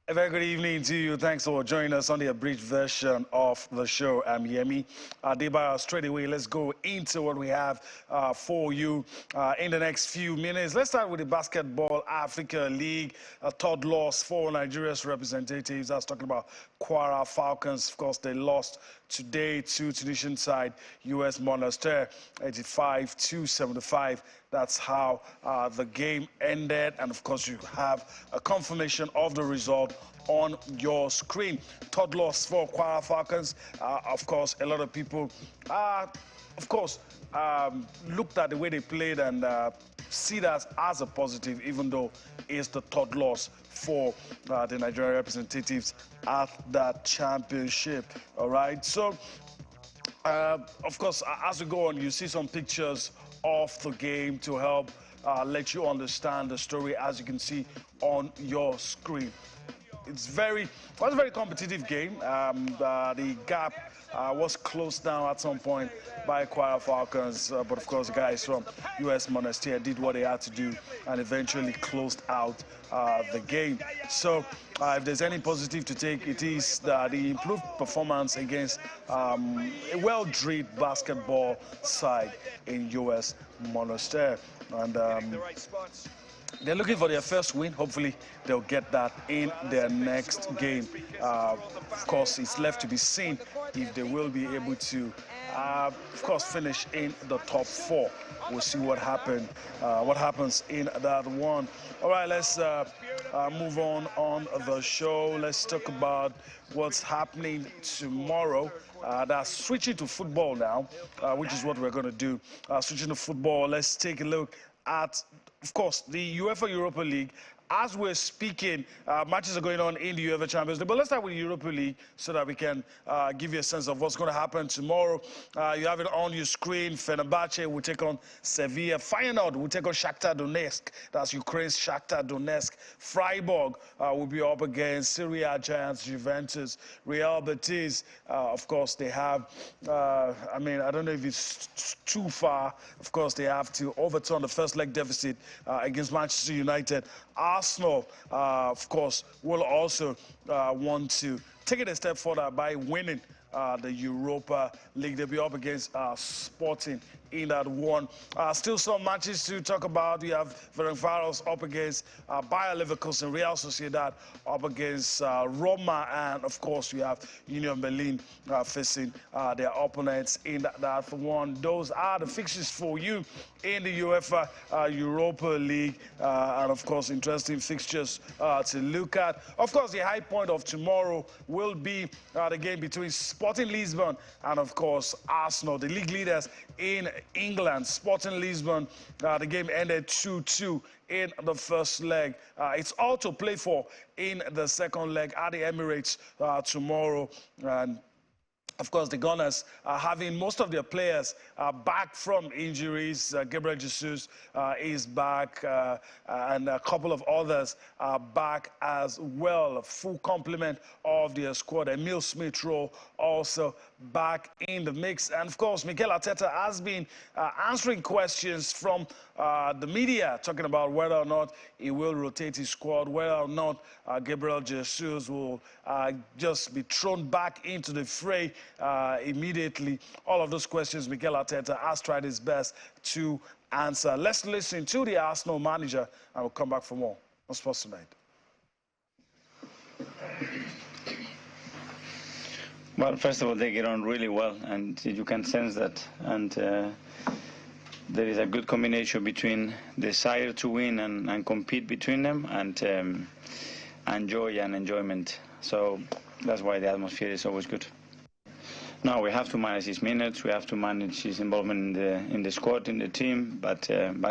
A very good evening to you. Thanks for joining us on the abridged version of the show. I'm Yemi Adebayo. Straight away, let's go into what we have for you in the next few minutes. Let's start with the Basketball Africa League. A third loss for Nigeria's representatives. I was talking about Kwara Falcons. Of course, they lost today to Tunisian side US Monastir, 85-75. That's how the game ended. And of course, you have a confirmation of the result on your screen. Third loss for Kwara Falcons. Of course, a lot of people, looked at the way they played and see that as a positive, even though it's the third loss for the Nigerian representatives at that championship. All right. So, of course, as we go on, you see some pictures of the game to help let you understand the story, as you can see on your screen. It was a very competitive game. The gap was closed down at some point by Kwara Falcons, but of course the guys from US Monastir did what they had to do and eventually closed out the game. So if there's any positive to take, it is the improved performance against a well-drilled basketball side in US Monastir. And they're looking for their first win. Hopefully, they'll get that in their next game. Of course, it's left to be seen if they will be able to, of course, finish in the top four. We'll see what happens in that one. All right, let's move on the show. Let's talk about what's happening tomorrow. That's switching to football now, which is what we're going to do. Switching to football, let's take a look at, of course, the UEFA Europa League. As we're speaking, matches are going on in the UEFA Champions League. But let's start with the Europa League so that we can give you a sense of what's going to happen tomorrow. You have it on your screen. Fenerbahce will take on Sevilla. Feyenoord will take on Shakhtar Donetsk. That's Ukraine's Shakhtar Donetsk. Freiburg will be up against Syria giants Juventus. Real Betis, of course, they have, I don't know if it's too far. Of course, they have to overturn the first leg deficit against Manchester United. Arsenal, of course, will also want to take it a step further by winning the Europa League. They'll be up against Sporting in that one. Still some matches to talk about. We have Ferencváros up against Bayer Leverkusen, Real Sociedad up against Roma, and of course we have Union Berlin facing their opponents in that one. Those are the fixtures for you in the UEFA Europa League, and of course interesting fixtures to look at. Of course, the high point of tomorrow will be the game between Sporting Lisbon and of course Arsenal, the league leaders in England. Sporting Lisbon, the game ended 2-2 in the first leg. It's all to play for in the second leg at the Emirates tomorrow. And of course, the Gunners are having most of their players back from injuries. Gabriel Jesus is back, and a couple of others are back as well. A full complement of their squad. Emil Smith-Rowe also back in the mix. And of course, Mikel Arteta has been answering questions from the media, talking about whether or not he will rotate his squad, whether or not Gabriel Jesus will just be thrown back into the fray immediately. All of those questions Mikel Arteta has tried his best to answer. Let's listen to the Arsenal manager and we'll come back for more on Sports Tonight. Well, first of all, they get on really well, and you can sense that. And there is a good combination between desire to win and compete between them, and joy and enjoyment. So that's why the atmosphere is always good. No, we have to manage his minutes. We have to manage his involvement in the squad, in the team. But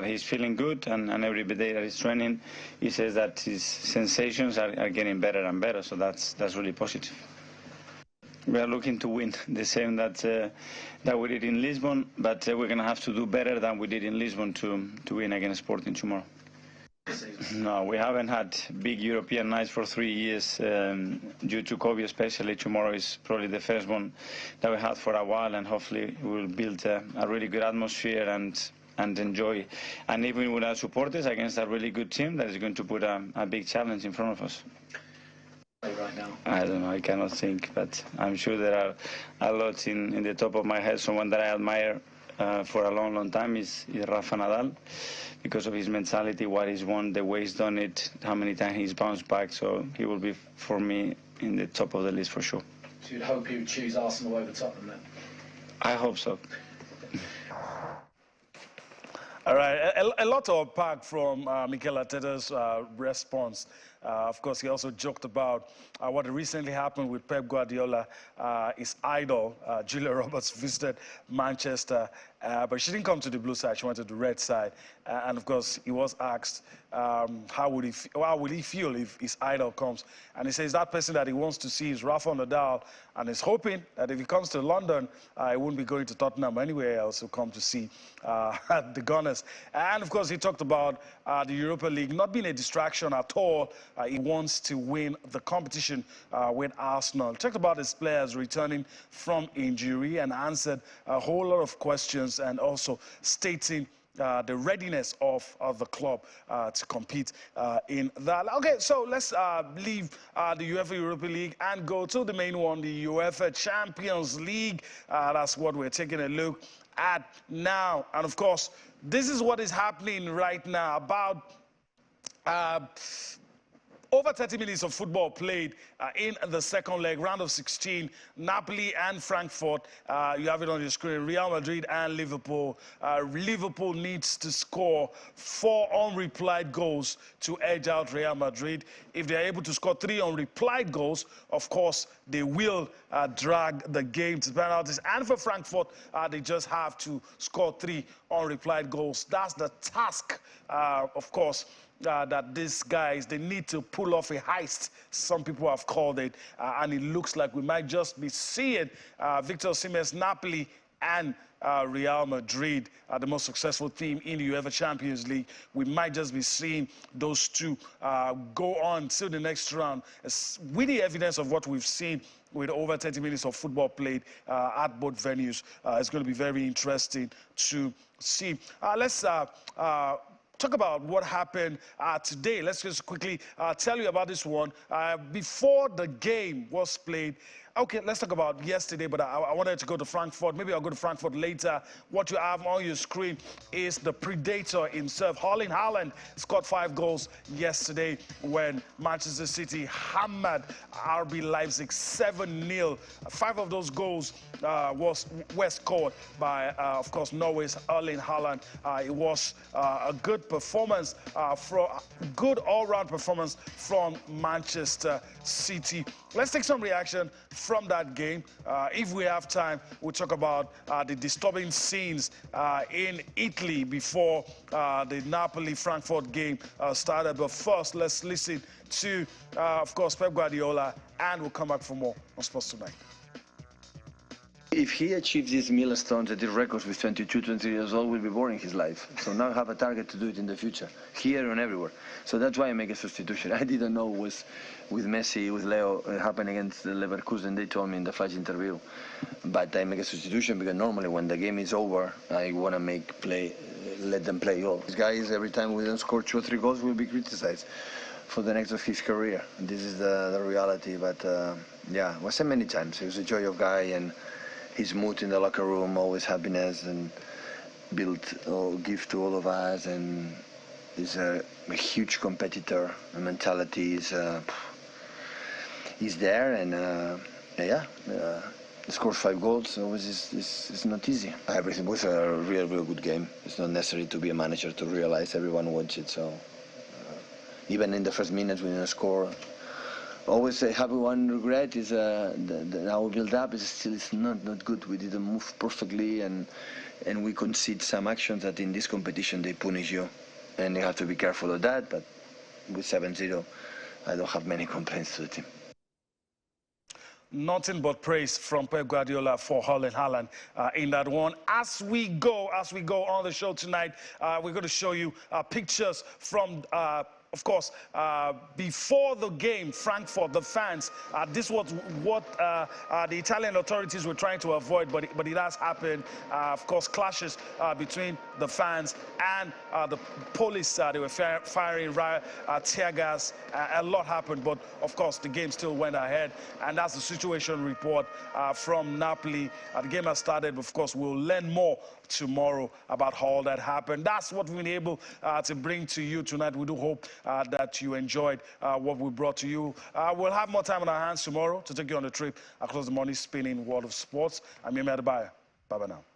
he's feeling good, and every day that he's training, he says that his sensations are getting better and better. So that's really positive. We are looking to win the same that we did in Lisbon, but we're going to have to do better than we did in Lisbon to win against Sporting tomorrow. No, we haven't had big European nights for 3 years due to COVID especially. Tomorrow is probably the first one that we had for a while, and hopefully we'll build a really good atmosphere and enjoy. And even with our supporters against a really good team that is going to put a big challenge in front of us. right now? I don't know, I cannot think, but I'm sure there are a lot in the top of my head. Someone that I admire for a long, long time is Rafa Nadal, because of his mentality, what he's won, the way he's done it, how many times he's bounced back. So he will be, for me, in the top of the list for sure. So you'd hope he would choose Arsenal over Tottenham then? I hope so. All right, a lot to unpack from Mikel Arteta's response. Of course, he also joked about what recently happened with Pep Guardiola. His idol, Julia Roberts, visited Manchester, but she didn't come to the blue side. She went to the red side. And of course, he was asked how would he feel if his idol comes. And he says that person that he wants to see is Rafa Nadal, and is hoping that if he comes to London, he won't be going to Tottenham or anywhere else to come to see the Gunners. And of course, he talked about the Europa League not being a distraction at all. He wants to win the competition with Arsenal. He talked about his players returning from injury and answered a whole lot of questions, and also stating the readiness of the club to compete in that. Okay, so let's leave the UEFA Europa League and go to the main one, the UEFA Champions League. That's what we're taking a look at now. And of course, this is what is happening right now. About over 30 minutes of football played in the second leg, round of 16. Napoli and Frankfurt, you have it on your screen. Real Madrid and Liverpool. Liverpool needs to score 4 unreplied goals to edge out Real Madrid. If they're able to score 3 unreplied goals, of course, they will drag the game to penalties. And for Frankfurt, they just have to score 3 unreplied goals. That's the task, of course, that these guys, they need to pull off a heist, some people have called it, and it looks like we might just be seeing Victor Osimhen's Napoli and Real Madrid, the most successful team in the UEFA Champions League. We might just be seeing those two go on to the next round. With the evidence of what we've seen with over 30 minutes of football played at both venues, it's going to be very interesting to see. Let's talk about what happened today. Let's just quickly tell you about this one. Before the game was played, okay, let's talk about yesterday, but I wanted to go to Frankfurt. Maybe I'll go to Frankfurt later. What you have on your screen is the Predator himself. Erling Haaland scored 5 goals yesterday when Manchester City hammered RB Leipzig 7-0. 5 of those goals were scored by, of course, Norway's Erling Haaland. It was a good performance, good all-round performance from Manchester City. Let's take some reaction from that game. If we have time, we'll talk about the disturbing scenes in Italy before the Napoli-Frankfurt game started. But first, let's listen to, of course, Pep Guardiola, and we'll come back for more on Sports Tonight. If he achieves these milestones at his records with 22, 23 years old, will be boring his life. So now I have a target to do it in the future, here and everywhere. So that's why I make a substitution. I didn't know it was with Messi, with Leo, happening against Leverkusen. They told me in the flash interview. But I make a substitution because normally when the game is over, I want to let them play all. These guys, every time we don't score 2 or 3 goals, will be criticized for the next of his career. This is the reality. But yeah, I said many times, he was a joy of guy, and his mood in the locker room, always happiness, and give to all of us, and he's a huge competitor. The mentality is there, and he scores 5 goals, so it's not easy. Everything was a real good game. It's not necessary to be a manager to realize everyone wants it, so even in the first minutes we didn't score. Always have one regret is our build-up is still not good. We didn't move perfectly, and we concede some actions that in this competition they punish you, and you have to be careful of that. But with 7-0, I don't have many complaints to the team. Nothing but praise from Pep Guardiola for Erling Haaland in that one. As we go on the show tonight, we're going to show you pictures from of course, before the game, Frankfurt, the fans, this was what the Italian authorities were trying to avoid, but it has happened. Of course, clashes between the fans and the police. They were firing tear gas. A lot happened, but of course, the game still went ahead. And that's the situation report from Napoli. The game has started, but of course, we'll learn more tomorrow about how all that happened. That's what we've been able to bring to you tonight. We do hope that you enjoyed what we brought to you. We'll have more time on our hands tomorrow to take you on a trip across the money-spinning world of sports. I'm Yemi Adebayo. Bye-bye now.